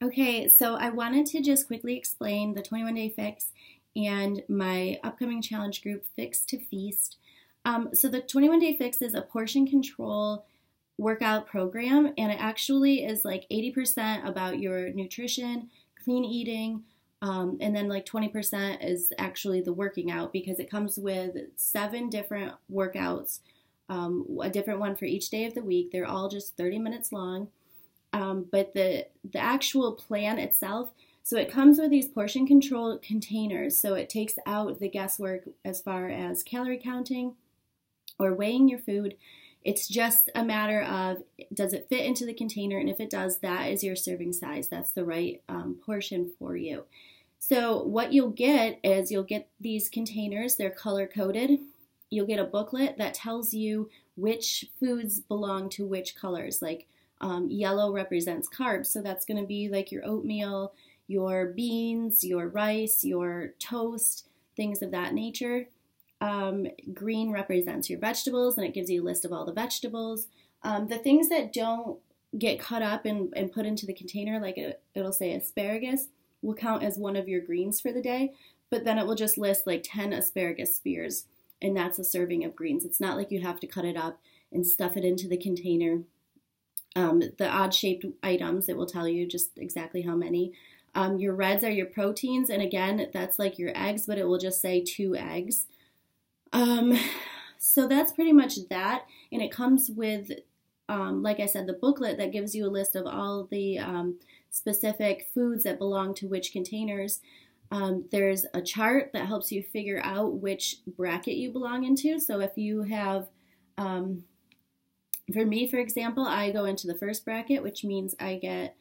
Okay, so I wanted to just quickly explain the 21 Day Fix and my upcoming challenge group, Fix to Feast. So the 21 Day Fix is a portion control workout program, and it actually is like 80% about your nutrition, clean eating, and then like 20% is actually the working out because it comes with 7 different workouts, a different one for each day of the week. They're all just 30 minutes long. But the actual plan itself, so it comes with these portion control containers. So it takes out the guesswork as far as calorie counting or weighing your food. It's just a matter of does it fit into the container, and if it does, that is your serving size. That's the right portion for you. So what you'll get is you'll get these containers. They're color coded. You'll get a booklet that tells you which foods belong to which colors. Like yellow represents carbs, so that's going to be like your oatmeal, your beans, your rice, your toast, things of that nature. Green represents your vegetables, and it gives you a list of all the vegetables. The things that don't get cut up and put into the container, like it'll say asparagus, will count as one of your greens for the day, but then it will just list like 10 asparagus spears, and that's a serving of greens. It's not like you have to cut it up and stuff it into the container. The odd-shaped items, it will tell you just exactly how many. Your reds are your proteins, and again, that's like your eggs, but it will just say 2 eggs. So that's pretty much that, and it comes with, like I said, the booklet that gives you a list of all the specific foods that belong to which containers. There's a chart that helps you figure out which bracket you belong into. So if you have, for me, for example, I go into the first bracket, which means I get,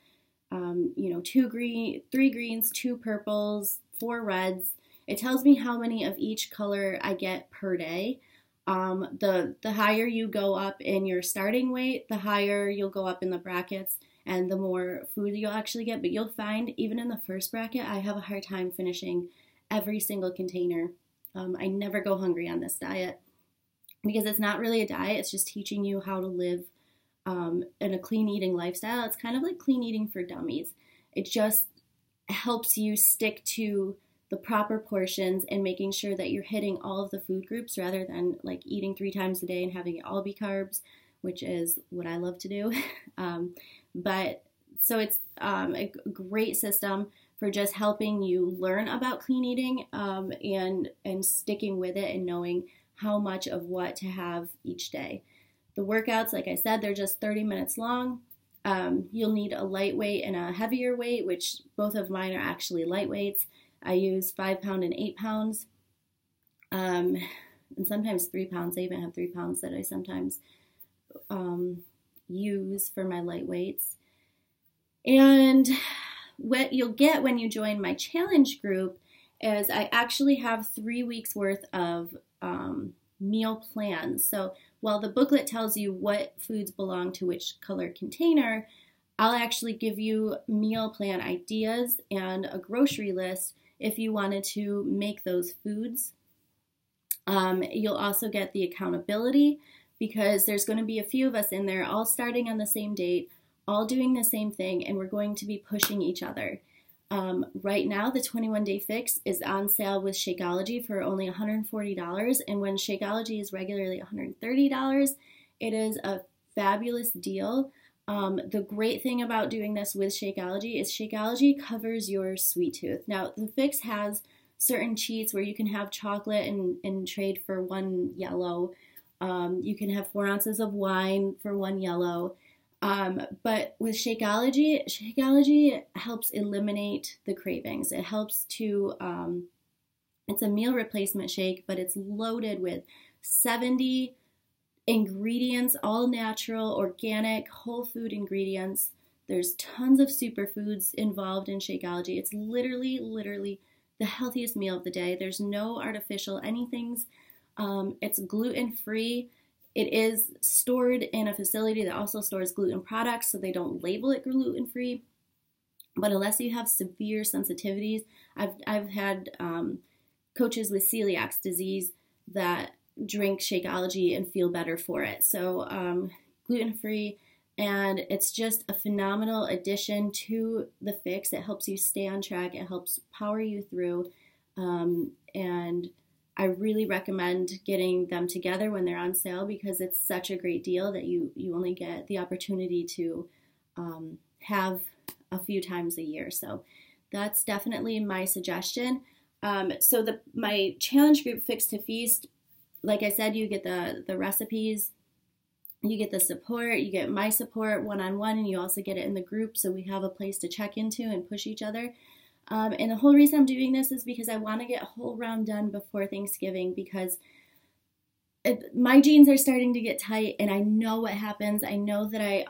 3 greens, 2 purples, 4 reds. It tells me how many of each color I get per day. The higher you go up in your starting weight, the higher you'll go up in the brackets and the more food you'll actually get. But you'll find even in the first bracket, I have a hard time finishing every single container. I never go hungry on this diet because it's not really a diet. It's just teaching you how to live in a clean eating lifestyle. It's kind of like clean eating for dummies. It just helps you stick to the proper portions and making sure that you're hitting all of the food groups rather than like eating 3 times a day and having it all be carbs, which is what I love to do. But so it's a great system for just helping you learn about clean eating and sticking with it and knowing how much of what to have each day. The workouts, like I said, they're just 30 minutes long. You'll need a lightweight and a heavier weight, which both of mine are actually lightweights. I use 5 pound and 8 pounds, and sometimes 3 pounds. I even have 3 pounds that I sometimes use for my lightweights. And what you'll get when you join my challenge group is I actually have 3 weeks worth of meal plans. So while the booklet tells you what foods belong to which color container, I'll actually give you meal plan ideas and a grocery list if you wanted to make those foods. You'll also get the accountability because there's going to be a few of us in there all starting on the same date, all doing the same thing, and we're going to be pushing each other. Right now, the 21 Day Fix is on sale with Shakeology for only $140, and when Shakeology is regularly $130, it is a fabulous deal. The great thing about doing this with Shakeology is Shakeology covers your sweet tooth. Now, the Fix has certain cheats where you can have chocolate and trade for 1 yellow. You can have 4 ounces of wine for 1 yellow. But with Shakeology helps eliminate the cravings. It helps to, it's a meal replacement shake, but it's loaded with 70 ingredients, all natural, organic, whole food ingredients. There's tons of superfoods involved in Shakeology. It's literally the healthiest meal of the day. There's no artificial anythings. It's gluten-free. It is stored in a facility that also stores gluten products, so they don't label it gluten-free. But unless you have severe sensitivities, I've had coaches with celiac disease that drink Shakeology and feel better for it. So gluten-free, And it's just a phenomenal addition to the Fix. It helps you stay on track. It helps power you through. And I really recommend getting them together when they're on sale because it's such a great deal that you only get the opportunity to have a few times a year. So that's definitely my suggestion. So my challenge group, Fix to Feast, like I said, you get the recipes, you get the support, you get my support one-on-one, and you also get it in the group, so we have a place to check into and push each other. And the whole reason I'm doing this is because I want to get a whole round done before Thanksgiving, because my jeans are starting to get tight, and I know what happens. I know that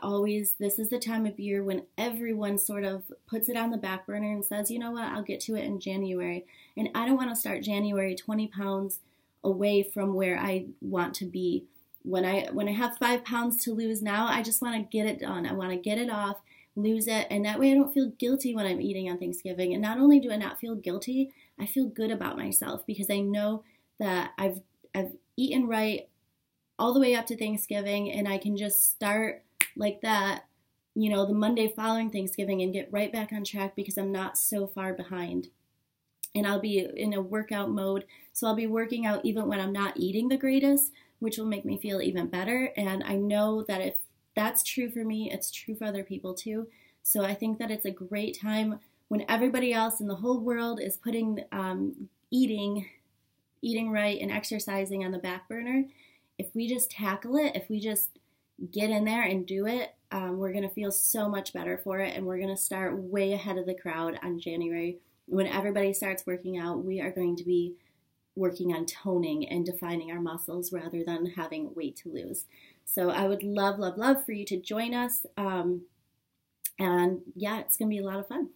this is the time of year when everyone sort of puts it on the back burner and says, you know what, I'll get to it in January. And I don't want to start January 20 pounds away from where I want to be. When I have 5 pounds to lose now, I just want to get it done. I want to get it off, lose it, and that way I don't feel guilty when I'm eating on Thanksgiving. And not only do I not feel guilty, I feel good about myself because I know that I've eaten right all the way up to Thanksgiving, and I can just start like that, the Monday following Thanksgiving and get right back on track because I'm not so far behind. And I'll be in a workout mode, so I'll be working out even when I'm not eating the greatest, which will make me feel even better. And I know that if that's true for me, it's true for other people too. So I think that it's a great time when everybody else in the whole world is putting eating right and exercising on the back burner. If we just tackle it, if we just get in there and do it, we're going to feel so much better for it. And we're going to start way ahead of the crowd on January. When everybody starts working out, we are going to be working on toning and defining our muscles rather than having weight to lose. So I would love, love, love for you to join us. And yeah, it's going to be a lot of fun.